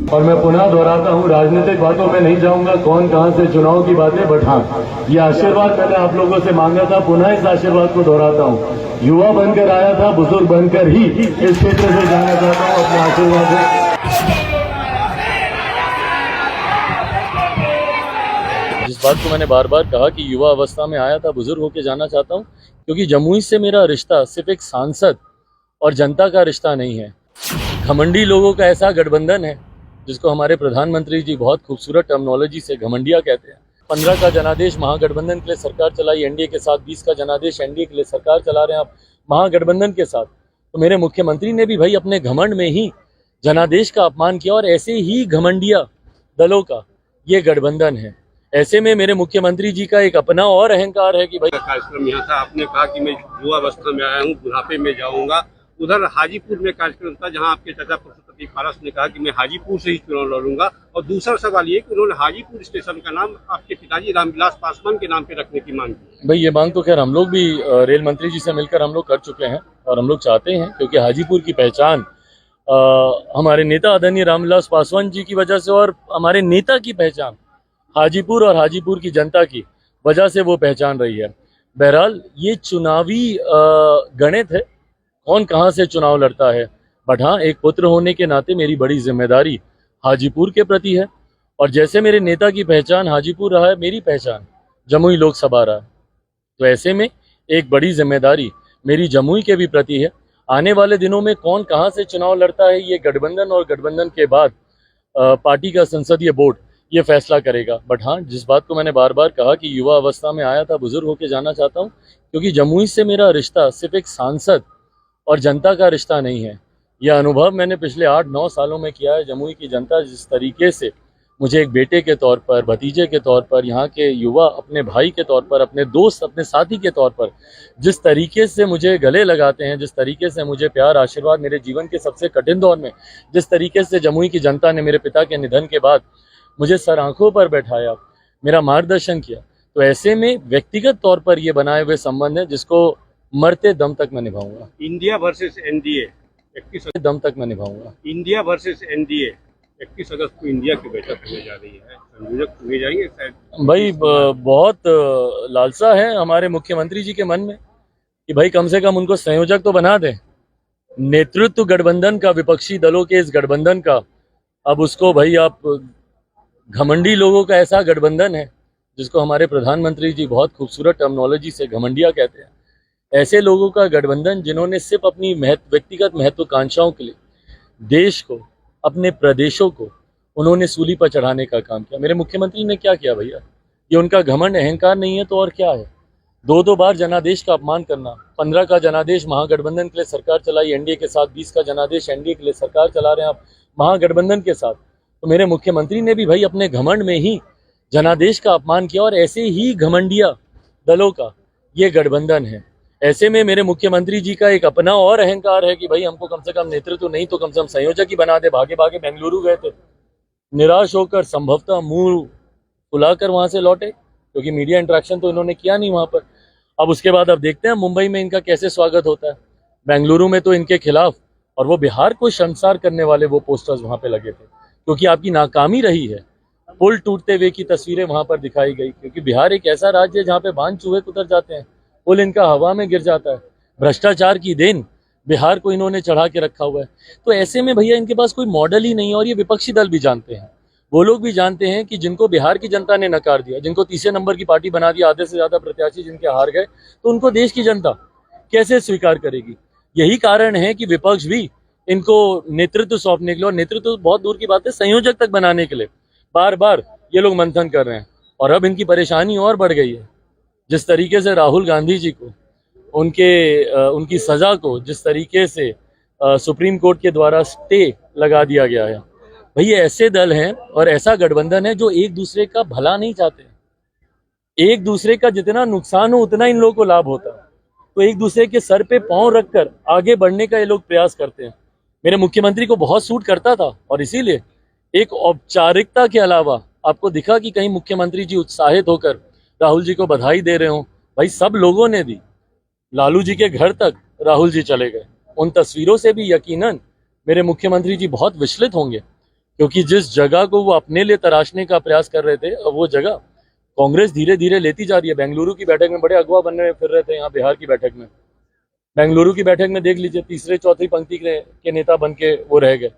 और मैं पुनः दोहराता हूँ, राजनीतिक बातों में नहीं जाऊंगा, कौन कहां से चुनाव की बातें, बट हाँ, ये आशीर्वाद मैंने आप लोगों से मांगा था, पुनः इस आशीर्वाद को दोहराता हूँ। युवा बनकर आया था, बुजुर्ग बनकर ही इस क्षेत्र से जाना चाहता हूँ। अपने आशीर्वाद से जिस बात को मैंने बार बार कहा कि युवा अवस्था में आया था, बुजुर्ग होकर जाना चाहता हूं, क्योंकि जमुई से मेरा रिश्ता सिर्फ एक सांसद और जनता का रिश्ता नहीं है। घमंडी लोगों का ऐसा गठबंधन है जिसको हमारे प्रधानमंत्री जी बहुत खूबसूरत टर्मिनोलॉजी से घमंडिया कहते हैं। 15 का जनादेश महागठबंधन के लिए सरकार चलाई एनडीए के साथ, 20 का जनादेश एनडीए के लिए सरकार चला रहे हैं आप महागठबंधन के साथ। तो मेरे मुख्यमंत्री ने भी भाई अपने घमंड में ही जनादेश का अपमान किया, और ऐसे ही घमंडिया दलों का ये गठबंधन है। ऐसे में मेरे मुख्यमंत्री जी का एक अपना और अहंकार है कि भाई कार्यक्रम यहाँ था। आपने कहा कि मैं युवा अवस्था में आया हूँ, बुढ़ापे में जाऊंगा। उधर हाजीपुर में कार्यक्रम था जहाँ आपके चाचा पशुपति पारस ने कहा कि मैं हाजीपुर से ही चुनाव लड़ूंगा। और दूसरा सवाल ये कि उन्होंने हाजीपुर स्टेशन का नाम आपके पिताजी रामविलास पासवान के नाम पे रखने की मांग की। भाई ये मांग तो खैर हम लोग भी रेल मंत्री जी से मिलकर हम लोग कर चुके हैं, और हम लोग चाहते हैं, क्योंकि हाजीपुर की पहचान हमारे नेता आदरणीय रामविलास पासवान जी की वजह से, और हमारे नेता की पहचान हाजीपुर और हाजीपुर की जनता की वजह से वो पहचान रही है। बहरहाल ये चुनावी गणित है, कौन कहां से चुनाव लड़ता है, बट हाँ, एक पुत्र होने के नाते मेरी बड़ी जिम्मेदारी हाजीपुर के प्रति है। और जैसे मेरे नेता की पहचान हाजीपुर रहा है, मेरी पहचान जमुई लोकसभा रहा है, तो ऐसे में एक बड़ी जिम्मेदारी मेरी जमुई के भी प्रति है। आने वाले दिनों में कौन कहां से चुनाव लड़ता है, ये गठबंधन और गठबंधन के बाद पार्टी का संसदीय बोर्ड ये फैसला करेगा। बट हाँ, जिस बात को मैंने बार बार कहा कि युवा अवस्था में आया था, बुजुर्ग होकर जाना चाहता हूँ, क्योंकि जमुई से मेरा रिश्ता सिर्फ एक सांसद और जनता का रिश्ता नहीं है। यह अनुभव मैंने पिछले 8-9 सालों में किया है। जमुई की जनता जिस तरीके से मुझे एक बेटे के तौर पर, भतीजे के तौर पर, यहाँ के युवा अपने भाई के तौर पर, अपने दोस्त, अपने साथी के तौर पर जिस तरीके से मुझे गले लगाते हैं, जिस तरीके से मुझे प्यार आशीर्वाद, मेरे जीवन के सबसे कठिन दौर में जिस तरीके से जमुई की जनता ने मेरे पिता के निधन के बाद मुझे सर आंखों पर बैठाया, मेरा मार्गदर्शन किया, तो ऐसे में व्यक्तिगत तौर पर ये बनाए हुए संबंध है जिसको मरते दम तक मैं निभाऊंगा। इंडिया वर्सेस एनडीए 21 दम तक मैं निभाऊंगा। इंडिया वर्सेस एनडीए 21 अगस्त को इंडिया की बैठक होने जा रही है, संयोजक चुने जाएंगे शायद। भाई बहुत लालसा है हमारे मुख्यमंत्री जी के मन में कि भाई कम से कम उनको संयोजक तो बना दें। नेतृत्व गठबंधन का, विपक्षी दलों के इस गठबंधन का, अब उसको भाई आप घमंडी लोगों का ऐसा गठबंधन है जिसको हमारे प्रधानमंत्री जी बहुत खूबसूरत टर्मिनोलॉजी से घमंडिया कहते हैं। ऐसे लोगों का गठबंधन जिन्होंने सिर्फ अपनी व्यक्तिगत महत्वाकांक्षाओं के लिए देश को, अपने प्रदेशों को उन्होंने सूली पर चढ़ाने का काम किया। मेरे मुख्यमंत्री ने क्या किया भैया? ये उनका घमंड अहंकार नहीं है तो और क्या है? 2-2 बार जनादेश का अपमान करना। 15 का जनादेश महागठबंधन के लिए सरकार चलाई एनडीए के साथ, 20 का जनादेश एनडीए के लिए सरकार चला रहे हैं आप महागठबंधन के साथ। तो मेरे मुख्यमंत्री ने भी भाई अपने घमंड में ही जनादेश का अपमान किया, और ऐसे ही घमंडिया दलों का ये गठबंधन है। ऐसे में मेरे मुख्यमंत्री जी का एक अपना और अहंकार है कि भाई हमको कम से कम नेतृत्व नहीं तो कम से कम संयोजक ही बना दे। भागे भागे बेंगलुरु गए थे, निराश होकर संभवतः मुंह फुलाकर वहां से लौटे, क्योंकि मीडिया इंटरेक्शन तो इन्होंने किया नहीं वहां पर। अब उसके बाद अब देखते हैं मुंबई में इनका कैसे स्वागत होता है। बेंगलुरु में तो इनके खिलाफ और वो बिहार को शर्मसार करने वाले वो पोस्टर्स वहां पे लगे थे, क्योंकि आपकी नाकामी रही है। पुल टूटते हुए की तस्वीरें वहां पर दिखाई गई, क्योंकि बिहार एक ऐसा राज्य है जहाँ पे बांध चूहे उतर जाते हैं, पुल इनका हवा में गिर जाता है। भ्रष्टाचार की देन बिहार को इन्होंने चढ़ा के रखा हुआ है। तो ऐसे में भैया इनके पास कोई मॉडल ही नहीं है, और ये विपक्षी दल भी जानते हैं, वो लोग भी जानते हैं कि जिनको बिहार की जनता ने नकार दिया, जिनको तीसरे नंबर की पार्टी बना दिया, आधे से ज्यादा प्रत्याशी जिनके हार गए, तो उनको देश की जनता कैसे स्वीकार करेगी। यही कारण है कि विपक्ष भी इनको नेतृत्व सौंपने के लिए, और नेतृत्व बहुत दूर की बात है, संयोजक तक बनाने के लिए बार बार ये लोग मंथन कर रहे हैं। और अब इनकी परेशानी और बढ़ गई है। जिस तरीके से राहुल गांधी जी को उनकी सजा को जिस तरीके से सुप्रीम कोर्ट के द्वारा स्टे लगा दिया गया है, भाई ये ऐसे दल हैं और ऐसा गठबंधन है जो एक दूसरे का भला नहीं चाहते। एक दूसरे का जितना नुकसान हो उतना इन लोगों को लाभ होता है, तो एक दूसरे के सर पे पांव रखकर आगे बढ़ने का ये लोग प्रयास करते हैं। मेरे मुख्यमंत्री को बहुत सूट करता था, और इसीलिए एक औपचारिकता के अलावा आपको दिखा कि कहीं मुख्यमंत्री जी उत्साहित होकर राहुल जी को बधाई दे रहे हो। भाई सब लोगों ने दी, लालू जी के घर तक राहुल जी चले गए। उन तस्वीरों से भी यकीनन मेरे मुख्यमंत्री जी बहुत विचलित होंगे, क्योंकि जिस जगह को वो अपने लिए तराशने का प्रयास कर रहे थे, अब वो जगह कांग्रेस धीरे धीरे लेती जा रही है। बेंगलुरु की बैठक में बड़े अगवा बनने फिर रहे थे, यहाँ बिहार की बैठक में, बेंगलुरु की बैठक में देख लीजिए तीसरे चौथी पंक्ति के नेता बन के वो रह गए।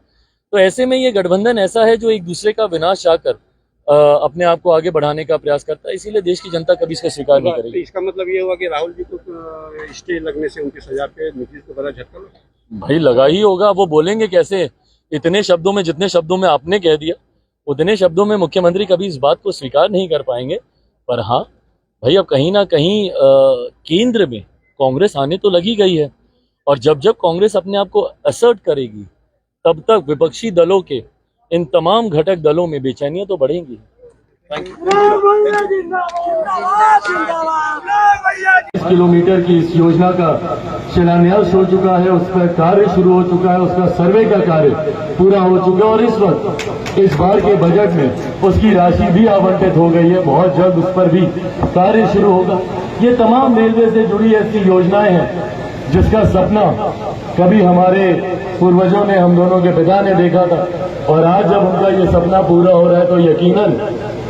तो ऐसे में ये गठबंधन ऐसा है जो एक दूसरे का विनाश चाहकर अपने आप को आगे बढ़ाने का प्रयास करता है, इसीलिए देश की जनता कभी इसका स्वीकार नहीं करेगी। इसका मतलब ये हुआ कि राहुल जी को स्टे लगने से उनकी सजा पे नीतीश को बड़ा झटका लगा। भाई लगा ही होगा, वो बोलेंगे कैसे इतने शब्दों में, जितने शब्दों में आपने कह दिया उतने शब्दों में मुख्यमंत्री कभी इस बात को स्वीकार नहीं कर पाएंगे। पर हाँ भाई, अब कहीं ना कहीं केंद्र में कांग्रेस आने तो लगी गई है, और जब जब कांग्रेस अपने आप को असर्ट करेगी तब तक विपक्षी दलों के इन तमाम घटक दलों में बेचैनियां तो बढ़ेंगी। 20 किलोमीटर की इस योजना का शिलान्यास हो चुका है, उसका कार्य शुरू हो चुका है, उसका सर्वे का कार्य पूरा हो चुका है और इस वक्त इस बार के बजट में उसकी राशि भी आवंटित हो गई है। बहुत जल्द उस पर भी कार्य शुरू होगा। ये तमाम रेलवे से जुड़ी ऐसी योजनाएं हैं जिसका सपना कभी हमारे पूर्वजों ने, हम दोनों के पिता ने देखा था, और आज जब उनका ये सपना पूरा हो रहा है तो यकीनन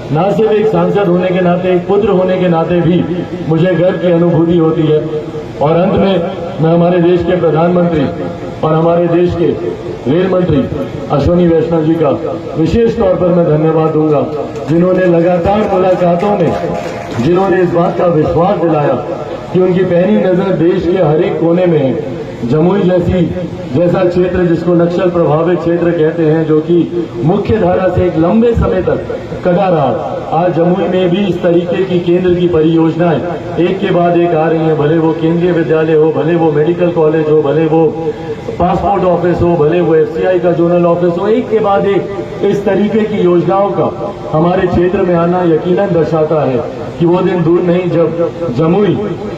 न सिर्फ एक सांसद होने के नाते, एक पुत्र होने के नाते भी मुझे गर्व की अनुभूति होती है। और अंत में मैं हमारे देश के प्रधानमंत्री और हमारे देश के रेल मंत्री अश्विनी वैष्णव जी का विशेष तौर पर मैं धन्यवाद दूंगा, जिन्होंने लगातार मुलाकातों में जिन्होंने इस बात का विश्वास दिलाया कि उनकी पहली नजर देश के हर एक कोने में है। जमुई जैसा क्षेत्र जिसको नक्सल प्रभावित क्षेत्र कहते हैं, जो कि मुख्य धारा से एक लंबे समय तक कटा रहा, आज जमुई में भी इस तरीके की केंद्र की परियोजनाएं एक के बाद एक आ रही हैं। भले वो केंद्रीय विद्यालय हो, भले वो मेडिकल कॉलेज हो, भले वो पासपोर्ट ऑफिस हो, भले वो FCI का जोनल ऑफिस हो, एक के बाद एक इस तरीके की योजनाओं का हमारे क्षेत्र में आना यकीनन दर्शाता है कि वो दिन दूर नहीं जब जमुई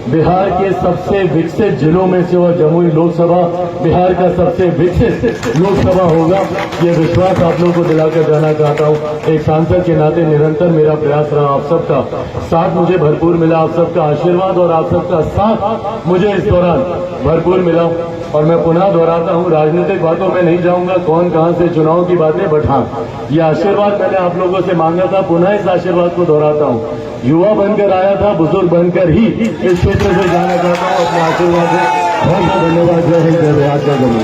बिहार के सबसे विकसित जिलों में से, और जमुई लोकसभा बिहार का सबसे विकसित लोकसभा होगा। ये विश्वास आप लोगों को दिलाकर जाना चाहता हूँ। एक सांसद के नाते निरंतर मेरा प्रयास रहा, आप सबका साथ मुझे भरपूर मिला, आप सबका आशीर्वाद और आप सबका साथ मुझे इस दौरान भरपूर मिला। और मैं पुनः दोहराता हूँ, राजनीतिक बातों में नहीं जाऊंगा, कौन कहां से चुनाव की बातें, बट हाँ, ये आशीर्वाद मैंने आप लोगों से मांगा था, पुनः इस आशीर्वाद को दोहराता हूँ। युवा बनकर आया था, बुजुर्ग बनकर ही इस क्षेत्र से जाना चाहता हूँ। अपने आशीर्वाद से बहुत बहुत धन्यवाद। जय हिंद, जय बिहार, जय जमुई।